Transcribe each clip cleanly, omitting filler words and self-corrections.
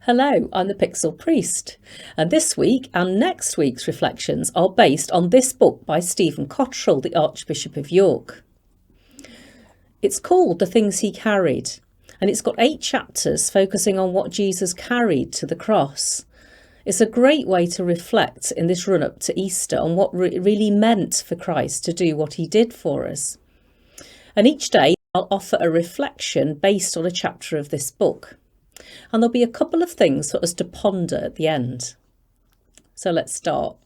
Hello, I'm the Pixel Priest, and this week and next week's reflections are based on this book by Stephen Cottrell, the Archbishop of York. It's called The Things He Carried, and it's got 8 chapters focusing on what Jesus carried to the cross. It's a great way to reflect in this run-up to Easter on what it really meant for Christ to do what he did for us. And each day I'll offer a reflection based on a chapter of this book. And there'll be a couple of things for us to ponder at the end. So let's start.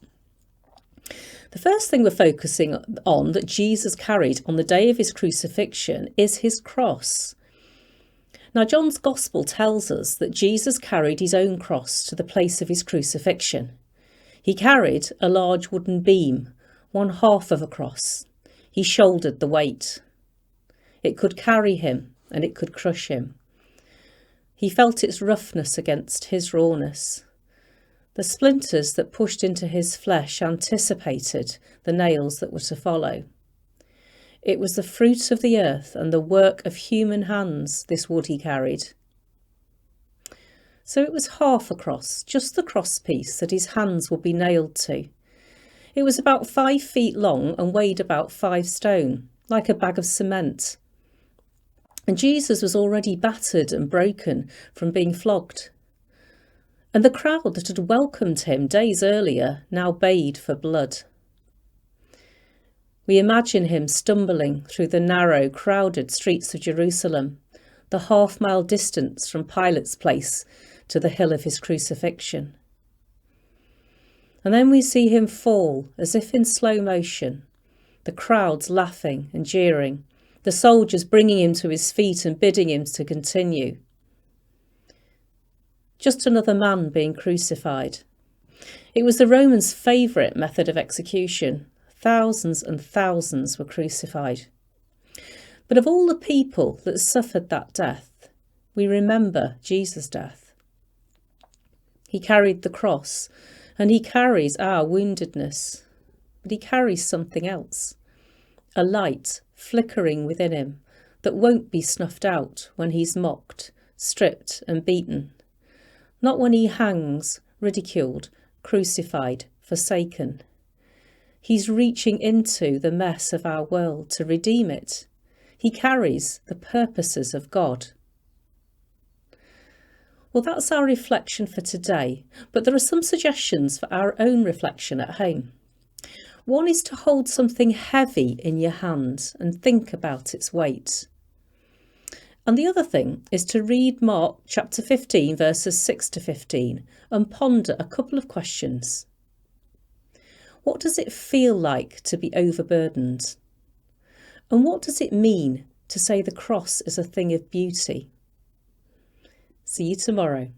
The first thing we're focusing on that Jesus carried on the day of his crucifixion is his cross. Now, John's Gospel tells us that Jesus carried his own cross to the place of his crucifixion. He carried a large wooden beam, 1/2 of a cross. He shouldered the weight. It could carry him and it could crush him. He felt its roughness against his rawness. The splinters that pushed into his flesh anticipated the nails that were to follow. It was the fruit of the earth and the work of human hands, this wood he carried. So it was half a cross, just the cross piece that his hands would be nailed to. It was about 5 feet long and weighed about 5 stone, like a bag of cement. And Jesus was already battered and broken from being flogged. And the crowd that had welcomed him days earlier now bayed for blood. We imagine him stumbling through the narrow, crowded streets of Jerusalem, the half-mile distance from Pilate's place to the hill of his crucifixion. And then we see him fall as if in slow motion, the crowds laughing and jeering, the soldiers bringing him to his feet and bidding him to continue. Just another man being crucified. It was the Romans' favourite method of execution. Thousands and thousands were crucified. But of all the people that suffered that death, we remember Jesus' death. He carried the cross, and he carries our woundedness. But he carries something else, a light flickering within him that won't be snuffed out when he's mocked, stripped and beaten. Not when he hangs, ridiculed, crucified, forsaken. He's reaching into the mess of our world to redeem it. He carries the purposes of God. Well, that's our reflection for today, but there are some suggestions for our own reflection at home. One is to hold something heavy in your hand and think about its weight. And the other thing is to read Mark chapter 15, verses 6 to 15, and ponder a couple of questions. What does it feel like to be overburdened? And what does it mean to say the cross is a thing of beauty? See you tomorrow.